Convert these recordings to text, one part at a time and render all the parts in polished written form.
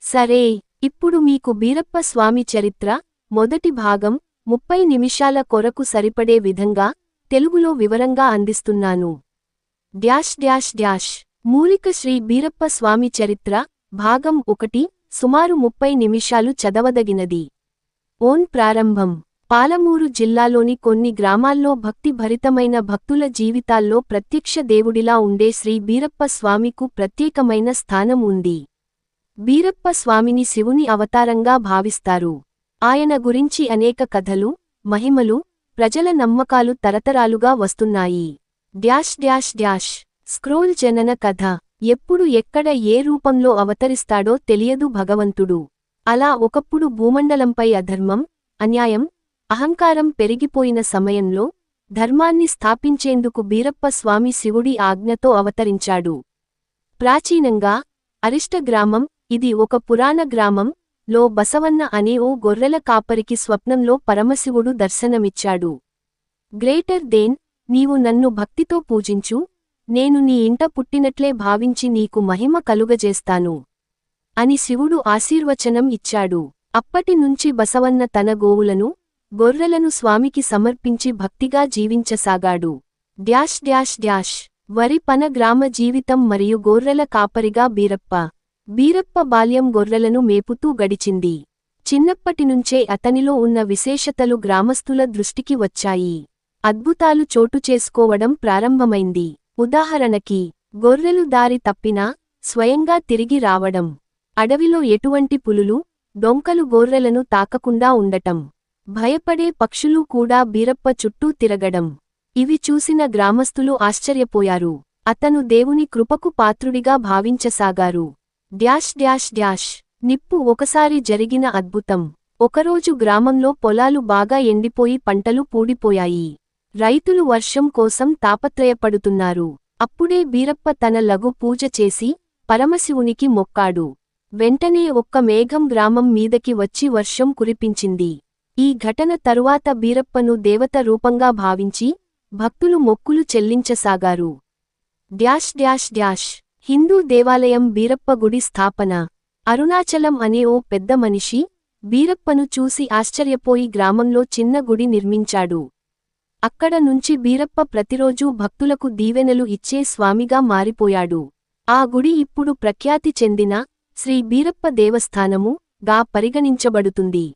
సరే, ఇప్పుడు మీకు బీరప్ప స్వామి చరిత్ర మొదటి భాగం 30 నిమిషాల కొరకు సరిపడే విధంగా తెలుగులో వివరంగా అందిస్తున్నాను. మూలిక శ్రీ బీరప్ప స్వామి చరిత్ర భాగం 1 సుమారు 30 నిమిషాలు చదవదగినది. ప్రారంభం. పాలమూరు జిల్లాలోని కొన్ని గ్రామాల్లో భక్తి భరితమైన భక్తుల జీవితాల్లో ప్రత్యక్ష దేవుడిలా ఉండే శ్రీ బీరప్ప స్వామికు ప్రత్యేకమైన స్థానం ఉంది. బీరప్ప స్వామిని శివుని అవతారంగా భావిస్తారు. ఆయన గురించి అనేక కథలు, మహిమలు, ప్రజల నమ్మకాలు తరతరాలుగా వస్తున్నాయి. స్క్రోల్ జనన కథ. ఎప్పుడు ఎక్కడ ఏ రూపంలో అవతరిస్తాడో తెలియదు భగవంతుడు. అలా ఒకప్పుడు భూమండలంపై అధర్మం, అన్యాయం, అహంకారం పెరిగిపోయిన సమయంలో ధర్మాన్ని స్థాపించేందుకు బీరప్ప స్వామి శివుడి ఆజ్ఞతో అవతరించాడు. ప్రాచీనంగా అరిష్ట గ్రామం, ఇది ఒక పురాణ గ్రామం, లో బసవన్న అనే ఓ గొర్రెల కాపరికి స్వప్నంలో పరమశివుడు దర్శనమిచ్చాడు. నీవు నన్ను భక్తితో పూజించు, నేను నీ ఇంట పుట్టినట్లే భావించి నీకు మహిమ కలుగజేస్తాను అని శివుడు ఆశీర్వచనం ఇచ్చాడు. అప్పటినుంచి బసవన్న తన గోవులను, గొర్రెలను స్వామికి సమర్పించి భక్తిగా జీవించసాగాడు. వరి పన గ్రామ జీవితం మరియు గొర్రెల కాపరిగా బీరప్ప బాల్యం గొర్రెలను మేపుతూ గడిచింది. చిన్నప్పటినుంచే అతనిలో ఉన్న విశేషతలు గ్రామస్తుల దృష్టికి వచ్చాయి. అద్భుతాలు చోటుచేసుకోవడం ప్రారంభమైంది. ఉదాహరణకి, గొర్రెలు దారి తప్పినా స్వయంగా తిరిగి రావడం, అడవిలో ఎటువంటి పులులు, డొంకలు గొర్రెలను తాకకుండా ఉండటం, భయపడే పక్షులు కూడా బీరప్ప చుట్టూ తిరగడం, ఇవి చూసిన గ్రామస్తులు ఆశ్చర్యపోయారు. అతను దేవుని కృపకు పాత్రుడిగా భావించసాగారు. నిప్పు. ఒకసారి జరిగిన అద్భుతం. ఒకరోజు గ్రామంలో పొలాలు బాగా ఎండిపోయి పంటలు పూడిపోయాయి. రైతులు వర్షం కోసం తాపత్రయపడుతున్నారు. అప్పుడే బీరప్ప తన లఘు పూజ చేసి పరమశివునికి మొక్కాడు. వెంటనే ఒక్క మేఘం గ్రామం మీదకి వచ్చి వర్షం కురిపించింది. ఈ ఘటన తరువాత బీరప్పను దేవత రూపంగా భావించి భక్తులు మొక్కులు చెల్లించసాగారు. హిందూ దేవాలయం. బీరప్ప గుడి స్థాపన. అరుణాచలం అనే ఓ పెద్ద మనిషి బీరప్పను చూసి ఆశ్చర్యపోయి గ్రామంలో చిన్న గుడి నిర్మించాడు. అక్కడ నుంచి బీరప్ప ప్రతిరోజూ భక్తులకు దీవెనలు ఇచ్చే స్వామిగా మారిపోయాడు. ఆ గుడి ఇప్పుడు ప్రఖ్యాతి చెందిన శ్రీ బీరప్ప దేవస్థానము గా పరిగణించబడుతుంది.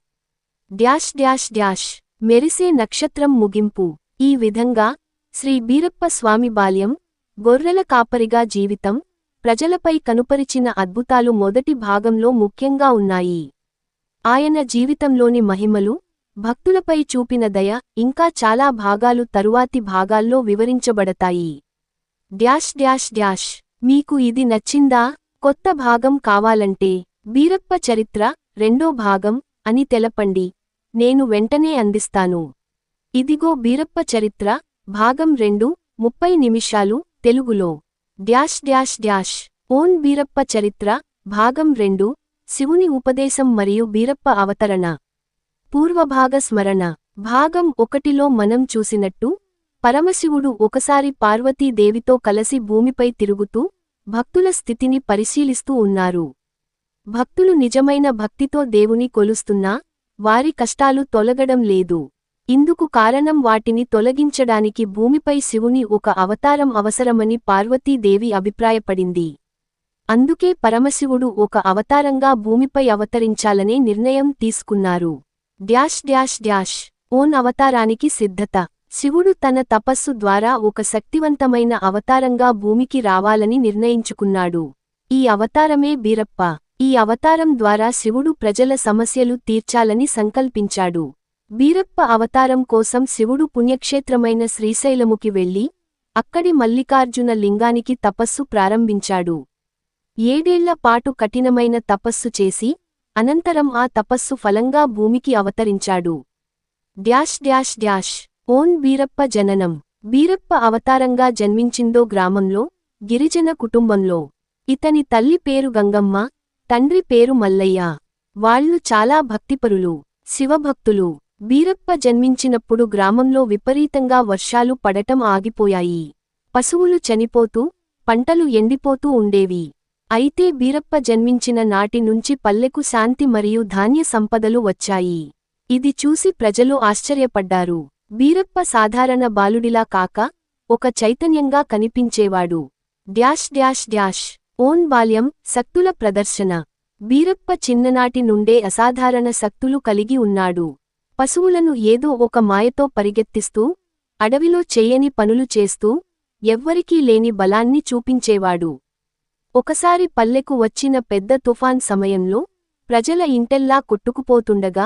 మెరిసే నక్షత్రం. ముగింపు. ఈ విధంగా శ్రీ బీరప్ప స్వామి బాల్యం, గొర్రెల కాపరిగా జీవితం, ప్రజలపై కనుపరిచిన అద్భుతాలు మొదటి భాగంలో ముఖ్యంగా ఉన్నాయి. ఆయన జీవితంలోని మహిమలు, భక్తులపై చూపిన దయ ఇంకా చాలా భాగాలు తరువాతి భాగాల్లో వివరించబడతాయి. మీకు ఇది నచ్చిందా? కొత్త భాగం కావాలంటే బీరప్ప చరిత్ర రెండో భాగం అని తెలపండి, నేను వెంటనే అందిస్తాను. ఇదిగో బీరప్ప చరిత్ర భాగం 2 30 నిమిషాలు తెలుగులో. బీరప్ప చరిత్ర భాగం 2 శివుని ఉపదేశం మరియు బీరప్ప అవతరణ. పూర్వభాగ స్మరణ. భాగం 1లో మనం చూసినట్టు పరమశివుడు ఒకసారి పార్వతీదేవితో కలసి భూమిపై తిరుగుతూ భక్తుల స్థితిని పరిశీలిస్తూ ఉన్నారు. భక్తులు నిజమైన భక్తితో దేవుని కొలుస్తున్నా వారి కష్టాలు తొలగడం లేదు. ఇందుకు కారణం వాటిని తొలగించడానికి భూమిపై శివుని ఒక అవతారం అవసరమని పార్వతీదేవి అభిప్రాయపడింది. అందుకే పరమశివుడు ఒక అవతారంగా భూమిపై అవతరించాలనే నిర్ణయం తీసుకున్నారు. అవతారానికి సిద్ధత. శివుడు తన తపస్సు ద్వారా ఒక శక్తివంతమైన అవతారంగా భూమికి రావాలని నిర్ణయించుకున్నాడు. ఈ అవతారమే బీరప్ప. ఈ అవతారం ద్వారా శివుడు ప్రజల సమస్యలు తీర్చాలని సంకల్పించాడు. బీరప్ప అవతారం కోసం శివుడు పుణ్యక్షేత్రమైన శ్రీశైలముకి వెళ్లి అక్కడి మల్లికార్జున లింగానికి తపస్సు ప్రారంభించాడు. 7 ఏళ్ల పాటు కఠినమైన తపస్సు చేసి అనంతరం ఆ తపస్సు ఫలంగా భూమికి అవతరించాడు. బీరప్ప జననం. బీరప్ప అవతారంగా జన్మించిందో గ్రామంలో, గిరిజన కుటుంబంలో. ఇతని తల్లి పేరు గంగమ్మ, తండ్రి పేరు మల్లయ్య. వాళ్లు చాలా భక్తిపరులు, శివభక్తులు. బీరప్ప జన్మించినప్పుడు గ్రామంలో విపరీతంగా వర్షాలు పడటం ఆగిపోయాయి. పశువులు చనిపోతూ, పంటలు ఎండిపోతూ ఉండేవి. అయితే బీరప్ప జన్మించిన నాటి నుంచి పల్లెకు శాంతి మరియు ధాన్య సంపదలు వచ్చాయి. ఇది చూసి ప్రజలు ఆశ్చర్యపడ్డారు. బీరప్ప సాధారణ బాలుడిలా కాక ఒక చైతన్యంగా కనిపించేవాడు. ఓన్ బాల్యం, శక్తుల ప్రదర్శన. బీరప్ప చిన్ననాటి నుండే అసాధారణ శక్తులు కలిగి ఉన్నాడు. పశువులను ఏదో ఒక మాయతో పరిగెత్తిస్తూ, అడవిలో చెయ్యని పనులు చేస్తూ, ఎవ్వరికీ లేని బలాన్ని చూపించేవాడు. ఒకసారి పల్లెకు వచ్చిన పెద్ద తుఫాన్ సమయంలో ప్రజల ఇంటెల్లా కొట్టుకుపోతుండగా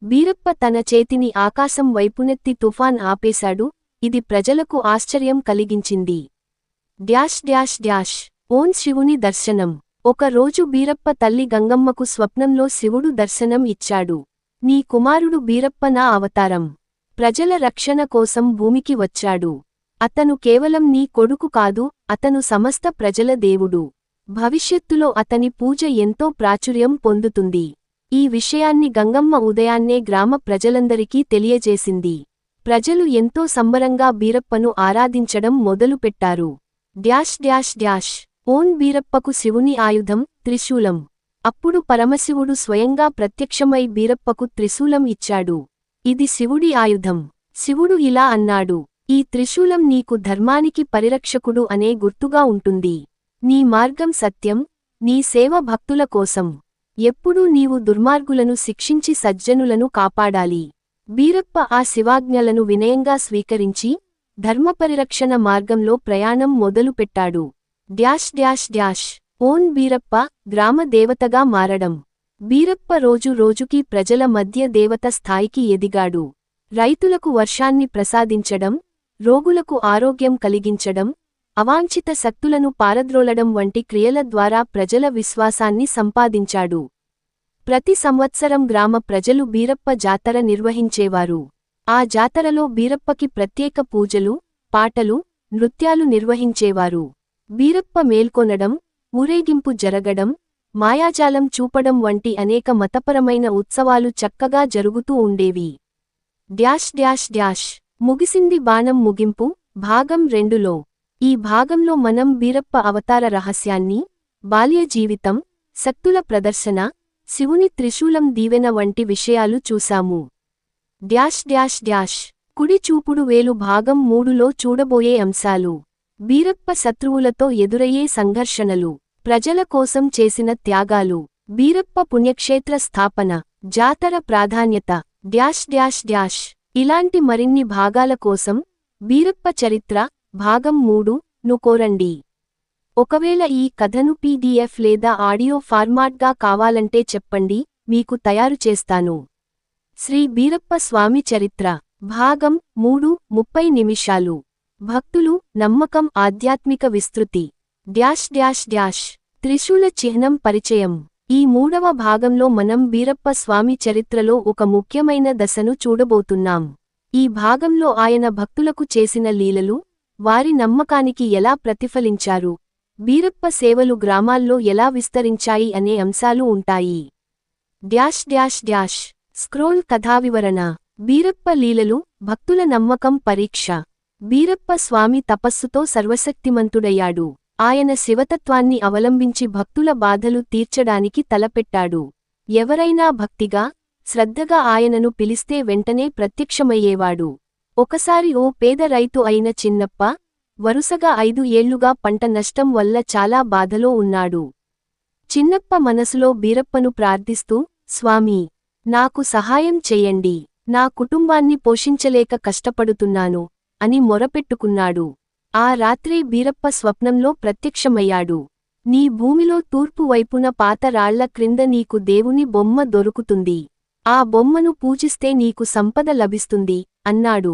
బీరప్ప తన చేతిని ఆకాశం వైపునెత్తి తుఫాన్ ఆపేశాడు. ఇది ప్రజలకు ఆశ్చర్యం కలిగించింది. ఓన్ శివుని దర్శనం. ఒక రోజు బీరప్ప తల్లి గంగమ్మకు స్వప్నంలో శివుడు దర్శనం ఇచ్చాడు. నీ కుమారుడు బీరప్ప నా అవతారం. ప్రజల రక్షణ కోసం భూమికి వచ్చాడు. అతను కేవలం నీ కొడుకు కాదు, అతను సమస్త ప్రజల దేవుడు. భవిష్యత్తులో అతని పూజ ఎంతో ప్రాచుర్యం పొందుతుంది. ఈ విషయాన్ని గంగమ్మ ఉదయాన్నే గ్రామ ప్రజలందరికీ తెలియజేసింది. ప్రజలు ఎంతో సంబరంగా బీరప్పను ఆరాధించడం మొదలుపెట్టారు. ఓన్ బీరప్పకు శివుని ఆయుధం త్రిశూలం. అప్పుడు పరమశివుడు స్వయంగా ప్రత్యక్షమై బీరప్పకు త్రిశూలం ఇచ్చాడు. ఇది శివుడి ఆయుధం. శివుడు ఇలా అన్నాడు, ఈ త్రిశూలం నీకు ధర్మానికి పరిరక్షకుడు అనే గుర్తుగా ఉంటుంది. నీ మార్గం సత్యం, నీ సేవ భక్తుల కోసం. ఎప్పుడూ నీవు దుర్మార్గులను శిక్షించి సజ్జనులను కాపాడాలి. బీరప్ప ఆ శివాజ్ఞలను వినయంగా స్వీకరించి ధర్మపరిరక్షణ మార్గంలో ప్రయాణం మొదలుపెట్టాడు. ఓన్ బీరప్ప గ్రామ దేవతగా మారడం. బీరప్ప రోజు రోజుకీ ప్రజల మధ్య దేవత స్థాయికి ఎదిగాడు. రైతులకు వర్షాన్ని ప్రసాదించడం, రోగులకు ఆరోగ్యం కలిగించడం, అవాంఛిత శక్తులను పారద్రోలడం వంటి క్రియల ద్వారా ప్రజల విశ్వాసాన్ని సంపాదించాడు. ప్రతి సంవత్సరం గ్రామ ప్రజలు బీరప్ప జాతర నిర్వహించేవారు. ఆ జాతరలో బీరప్పకి ప్రత్యేక పూజలు, పాటలు, నృత్యాలు నిర్వహించేవారు. బీరప్ప మేల్కొనడం, ఊరేగింపు జరగడం, మాయాజాలం చూపడం వంటి అనేక మతపరమైన ఉత్సవాలు చక్కగా జరుగుతూ ఉండేవి. ముగిసింది బాణం ముగింపు భాగం 2లో. ఈ భాగంలో మనం బీరప్ప అవతార రహస్యాన్ని, బాల్య జీవితం, శక్తుల ప్రదర్శన, శివుని త్రిశూలం దీవెన వంటి విషయాలు చూశాము. కుడి చూపుడు వేలు భాగం 3లో చూడబోయే అంశాలు. బీరప్ప శత్రువులతో ఎదురయ్యే సంఘర్షణలు, ప్రజల కోసం చేసిన త్యాగాలు, బీరప్ప పుణ్యక్షేత్ర స్థాపన, జాతర ప్రాధాన్యత. ఇలాంటి మరిన్ని భాగాల కోసం బీరప్ప చరిత్ర భాగం 3ను కోరండి. ఒకవేళ ఈ కథను PDF లేదా ఆడియో ఫార్మాట్గా కావాలంటే చెప్పండి, మీకు తయారు చేస్తాను. శ్రీ బీరప్ప స్వామి చరిత్ర భాగం 3 30 నిమిషాలు. భక్తులు, నమ్మకం, ఆధ్యాత్మిక విస్తృతి. త్రిశూల చిహ్నం పరిచయం. ఈ 3వ భాగంలో మనం బీరప్ప స్వామి చరిత్రలో ఒక ముఖ్యమైన దశను చూడబోతున్నాం. ఈ భాగంలో ఆయన భక్తులకు చేసిన లీలలు, వారి నమ్మకానికి ఎలా ప్రతిఫలించారు, బీరప్ప సేవలు గ్రామాల్లో ఎలా విస్తరించాయి అనే అంశాలు ఉంటాయి. స్క్రోల్ కథావివరణ. బీరప్ప లీలలు, భక్తుల నమ్మకం పరీక్ష. బీరప్ప స్వామి తపస్సుతో సర్వశక్తిమంతుడయ్యాడు. ఆయన శివతత్వాన్ని అవలంబించి భక్తుల బాధలు తీర్చడానికి తలపెట్టాడు. ఎవరైనా భక్తిగా, శ్రద్ధగా ఆయనను పిలిస్తే వెంటనే ప్రత్యక్షమయ్యేవాడు. ఒకసారి ఓ పేద రైతు అయిన చిన్నప్ప వరుసగా 5 ఏళ్లుగా పంట నష్టం వల్ల చాలా బాధలో ఉన్నాడు. చిన్నప్ప మనసులో బీరప్పను ప్రార్థిస్తూ, స్వామీ, నాకు సహాయం చెయ్యండి, నా కుటుంబాన్ని పోషించలేక కష్టపడుతున్నాను అని మొరపెట్టుకున్నాడు. ఆ రాత్రే బీరప్ప స్వప్నంలో ప్రత్యక్షమయ్యాడు. నీ భూమిలో తూర్పు వైపున పాత రాళ్ల క్రింద నీకు దేవుని బొమ్మ దొరుకుతుంది. ఆ బొమ్మను పూజిస్తే నీకు సంపద లభిస్తుంది అన్నాడు.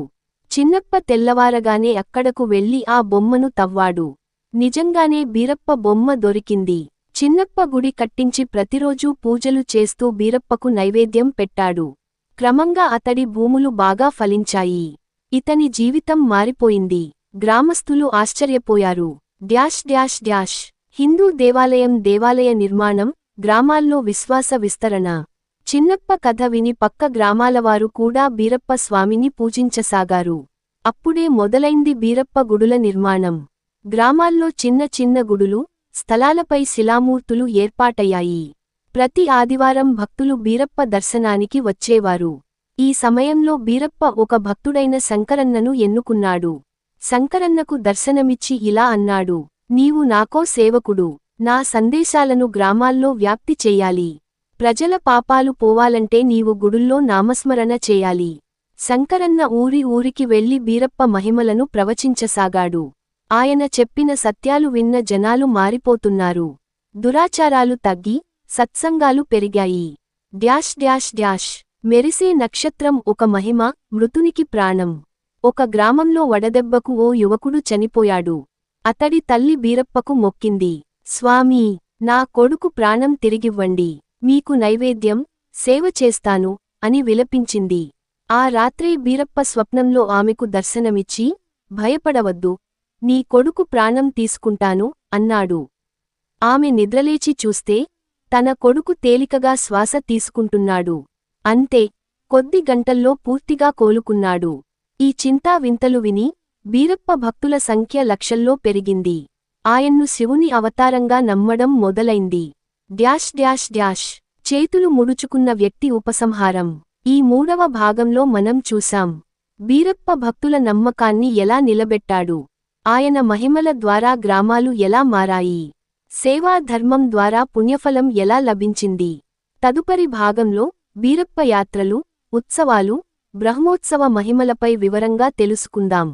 చిన్నప్ప తెల్లవారగానే అక్కడకు వెళ్లి ఆ బొమ్మను తవ్వాడు. నిజంగానే బీరప్ప బొమ్మ దొరికింది. చిన్నప్ప గుడి కట్టించి ప్రతిరోజూ పూజలు చేస్తూ బీరప్పకు నైవేద్యం పెట్టాడు. క్రమంగా అతడి భూములు బాగా ఫలించాయి. ఇతని జీవితం మారిపోయింది. గ్రామస్థులు ఆశ్చర్యపోయారు. హిందూ దేవాలయ నిర్మాణం, గ్రామాల్లో విశ్వాస విస్తరణ. చిన్నప్ప కథ విని పక్క గ్రామాలవారు కూడా బీరప్ప స్వామిని పూజించసాగారు. అప్పుడే మొదలైంది బీరప్ప గుడుల నిర్మాణం. గ్రామాల్లో చిన్న చిన్న గుడులు, స్థలాలపై శిలామూర్తులు ఏర్పాటయ్యాయి. ప్రతి ఆదివారం భక్తులు బీరప్ప దర్శనానికి వచ్చేవారు. ఈ సమయంలో బీరప్ప ఒక భక్తుడైన శంకరన్నను ఎన్నుకున్నాడు. శంకరన్నకు దర్శనమిచ్చి ఇలా అన్నాడు: నీవు నాకో సేవకుడు. నా సందేశాలను గ్రామాల్లో వ్యాప్తి చెయ్యాలి. ప్రజల పాపాలు పోవాలంటే నీవు గుడుల్లో నామస్మరణ చేయాలి. శంకరన్న ఊరికి వెళ్లి బీరప్ప మహిమలను ప్రవచించసాగాడు. ఆయన చెప్పిన సత్యాలు విన్న జనాలు మారిపోతున్నారు. దురాచారాలు తగ్గి సత్సంగాలు పెరిగాయి. మెరిసే నక్షత్రం ఒక మహిమ, మృతునికి ప్రాణం. ఒక గ్రామంలో వడదెబ్బకు ఓ యువకుడు చనిపోయాడు. అతడి తల్లి బీరప్పకు మొక్కింది: స్వామీ, నా కొడుకు ప్రాణం తిరిగివ్వండి. మీకు నైవేద్యం, సేవ చేస్తాను అని విలపించింది. ఆ రాత్రే బీరప్ప స్వప్నంలో ఆమెకు దర్శనమిచ్చి, భయపడవద్దు, నీ కొడుకు ప్రాణం తీసుకుంటాను అన్నాడు. ఆమె నిద్రలేచి చూస్తే తన కొడుకు తేలికగా శ్వాస తీసుకుంటున్నాడు. అంతే, కొద్ది గంటల్లో పూర్తిగా కోలుకున్నాడు. ఈ చింతా వింతలు విని బీరప్ప భక్తుల సంఖ్య లక్షల్లో పెరిగింది. ఆయన్ను శివుని అవతారంగా నమ్మడం మొదలైంది. చేతులు ముడుచుకున్న వ్యక్తి ఉపసంహారం. ఈ 3వ భాగంలో మనం చూశాం బీరప్ప భక్తుల నమ్మకాన్ని ఎలా నిలబెట్టాడు. ఆయన మహిమల ద్వారా గ్రామాలు ఎలా మారాయి. సేవా ధర్మం ద్వారా పుణ్యఫలం ఎలా లభించింది. తదుపరి భాగంలో బీరప్ప యాత్రలు, ఉత్సవాలు, బ్రహ్మోత్సవ మహిమలపై వివరంగా తెలుసుకుందాం.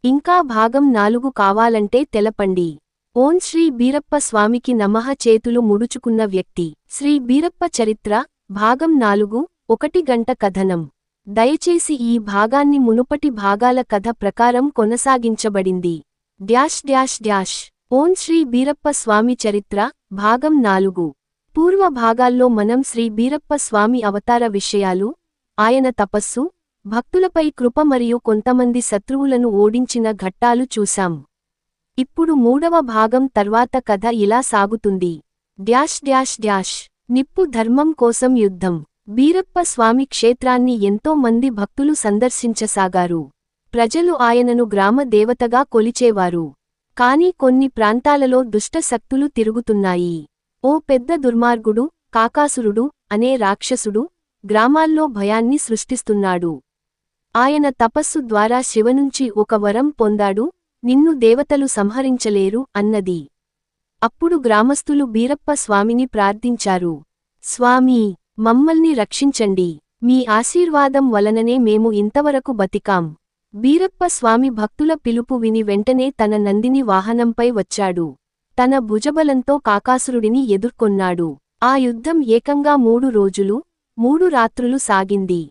ఇంకా భాగం 4 కావాలంటే తెలపండి. ఓం శ్రీ బీరప్ప స్వామికి నమః. చేతులు ముడుచుకున్న వ్యక్తి. శ్రీ బీరప్ప చరిత్ర భాగం 4 1 గంట కథనం. దయచేసి ఈ భాగాన్ని మునుపటి భాగాల కథ ప్రకారం కొనసాగించబడింది. ఓం శ్రీ బీరప్ప స్వామి చరిత్ర భాగం 4. పూర్వ భాగాల్లో మనం శ్రీ బీరప్ప స్వామి అవతార విషయాలు, ఆయన తపస్సు, భక్తులపై కృప మరియు కొంతమంది శత్రువులను ఓడించిన ఘట్టాలు చూశాం. ఇప్పుడు 3వ భాగం తర్వాత కథ ఇలా సాగుతుంది. నిప్పు ధర్మం కోసం యుద్ధం. బీరప్ప స్వామి క్షేత్రాన్ని ఎంతో మంది భక్తులు సందర్శించసాగారు. ప్రజలు ఆయనను గ్రామ దేవతగా కొలిచేవారు. కాని కొన్ని ప్రాంతాలలో దుష్ట శక్తులు తిరుగుతున్నాయి. ఓ పెద్ద దుర్మార్గుడు, కాకాసురుడు అనే రాక్షసుడు గ్రామాల్లో భయాన్ని సృష్టిస్తున్నాడు. ఆయన తపస్సు ద్వారా శివనుంచి ఒక వరం పొందాడు: నిన్ను దేవతలు సంహరించలేరు అన్నది. అప్పుడు గ్రామస్థులు బీరప్ప స్వామిని ప్రార్థించారు: స్వామీ, మమ్మల్ని రక్షించండి. మీ ఆశీర్వాదం వలననే మేము ఇంతవరకు బతికాం. బీరప్ప స్వామి భక్తుల పిలుపు విని వెంటనే తన నందిని వాహనంపై వచ్చాడు. తన భుజబలంతో కాకాసురుడిని ఎదుర్కొన్నాడు. ఆ యుద్ధం ఏకంగా 3 రోజులు 3 రాత్రులు సాగింది.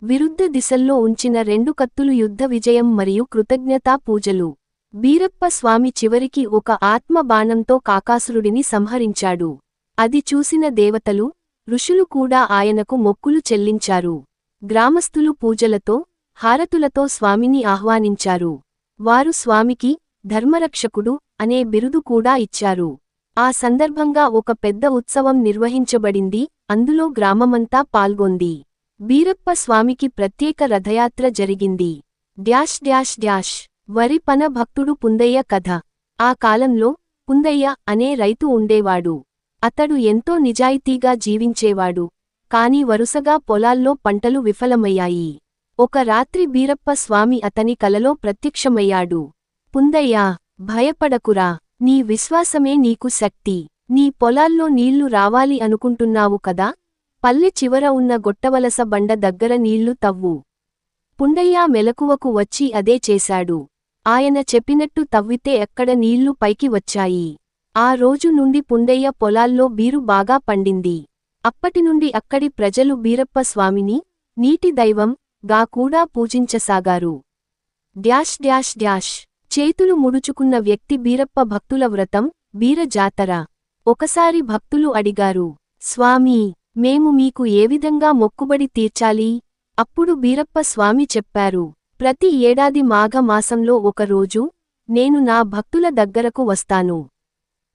విరుద్ధ దిశల్లో ఉంచిన 2 కత్తులు యుద్ధ విజయం మరియు కృతజ్ఞతా పూజలు. బీరప్ప స్వామి చివరికి ఒక ఆత్మ బాణంతో కాకాసురుడిని సంహరించాడు. అది చూసిన దేవతలు, ఋషులు కూడా ఆయనకు మొక్కులు చెల్లించారు. గ్రామస్థులు పూజలతో, హారతులతో స్వామిని ఆహ్వానించారు. వారు స్వామికి ధర్మరక్షకుడు అనే బిరుదు కూడా ఇచ్చారు. ఆ సందర్భంగా ఒక పెద్ద ఉత్సవం నిర్వహించబడింది. అందులో గ్రామమంతా పాల్గొంది. బీరప్ప స్వామికి ప్రత్యేక రథయాత్ర జరిగింది. వరి పన భక్తుడు పుందయ్య కథ. ఆ కాలంలో పుందయ్య అనే రైతు ఉండేవాడు. అతడు ఎంతో నిజాయితీగా జీవించేవాడు. కాని వరుసగా పొలాల్లో పంటలు విఫలమయ్యాయి. ఒక రాత్రి బీరప్ప స్వామి అతని కలలో ప్రత్యక్షమయ్యాడు. పుందయ్యా, భయపడకురా, నీ విశ్వాసమే నీకు శక్తి. నీ పొలాల్లో నీళ్లు రావాలి అనుకుంటున్నావు కదా, పల్లె చివర ఉన్న గొట్టవలస బండ దగ్గర నీళ్లు తవ్వు. పుండయ్య మెలకువకు వచ్చి అదే చేశాడు. ఆయన చెప్పినట్టు తవ్వితే ఎక్కడ నీళ్లు పైకి వచ్చాయి. ఆ రోజు నుండి పుండయ్య పొలాల్లో బీరు బాగా పండింది. అప్పటినుండి అక్కడి ప్రజలు బీరప్ప స్వామిని నీటి దైవం గా కూడా పూజించసాగారు. చేతులు ముడుచుకున్న వ్యక్తి బీరప్ప భక్తుల వ్రతం, బీర జాతర. ఒకసారి భక్తులు అడిగారు: స్వామీ, మేము మీకు ఏ విధంగా మొక్కుబడి తీర్చాలి? అప్పుడు బీరప్ప స్వామి చెప్పారు: ప్రతి ఏడాది మాఘ మాసంలో ఒక రోజు నేను నా భక్తుల దగ్గరకు వస్తాను.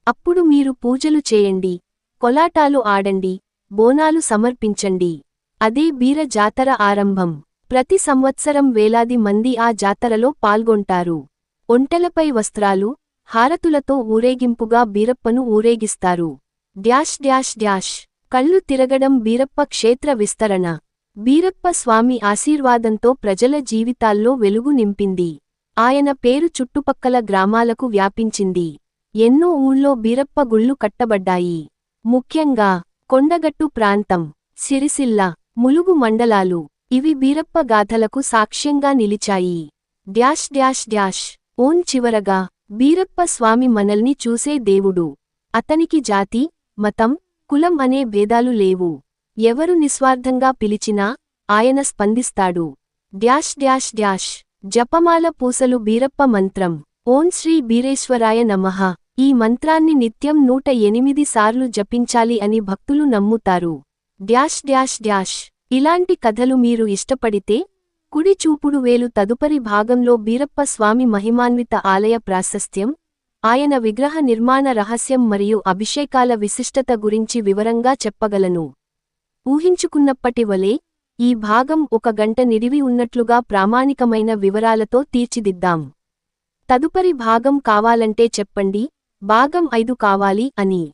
అప్పుడు మీరు పూజలు చేయండి, కొలాటాలు ఆడండి, బోనాలు సమర్పించండి. అదే బీర జాతర ఆరంభం. ప్రతి సంవత్సరం వేలాది మంది ఆ జాతరలో పాల్గొంటారు. ఒంటెలపై వస్త్రాలు, హారతులతో ఊరేగింపుగా బీరప్పను ఊరేగిస్తారు. డ్యాష్ డ్యాష్ డ్యాష్ కళ్ళు తిరగడం బీరప్ప క్షేత్ర విస్తరణ. బీరప్ప స్వామి ఆశీర్వాదంతో ప్రజల జీవితాల్లో వెలుగు నింపింది. ఆయన పేరు చుట్టుపక్కల గ్రామాలకు వ్యాపించింది. ఎన్నో ఊళ్ళో బీరప్ప గుళ్ళు కట్టబడ్డాయి. ముఖ్యంగా కొండగట్టు ప్రాంతం, సిరిసిల్ల, ములుగు మండలాలు ఇవి బీరప్ప గాథలకు సాక్ష్యంగా నిలిచాయి. డ్యాష్ డ్యాష్ డ్యాష్ చివరగా బీరప్ప స్వామి మనల్ని చూసే దేవుడు. అతనికి జాతి, మతం, కులం అనే భేదాలు లేవు. ఎవరు నిస్వార్థంగా పిలిచినా ఆయన స్పందిస్తాడు. డ్యాష్ డ్యాష్ డ్యాష్ జపమాల పూసలు బీరప్ప మంత్రం. ఓం శ్రీ బీరేశ్వరాయ నమః. ఈ మంత్రాన్ని నిత్యం 108 సార్లు జపించాలి అని భక్తులు నమ్ముతారు. డ్యాష్ డ్యాష్ డ్యాష్ ఇలాంటి కథలు మీరు ఇష్టపడితే కుడి చూపుడు వేలు తదుపరి భాగంలో బీరప్ప స్వామి మహిమాన్విత ఆలయ ప్రాశస్త్యం, ఆయన విగ్రహ నిర్మాణ రహస్యం మరియు అభిషేకాల విశిష్టత గురించి వివరంగా చెప్పగలను. ఊహించుకున్నప్పటి వలె ఈ భాగం 1 గంట నిడివి ఉన్నట్లుగా ప్రామాణికమైన వివరాలతో తీర్చిదిద్దాం. తదుపరి భాగం కావాలంటే చెప్పండి, భాగం 5 కావాలి అని.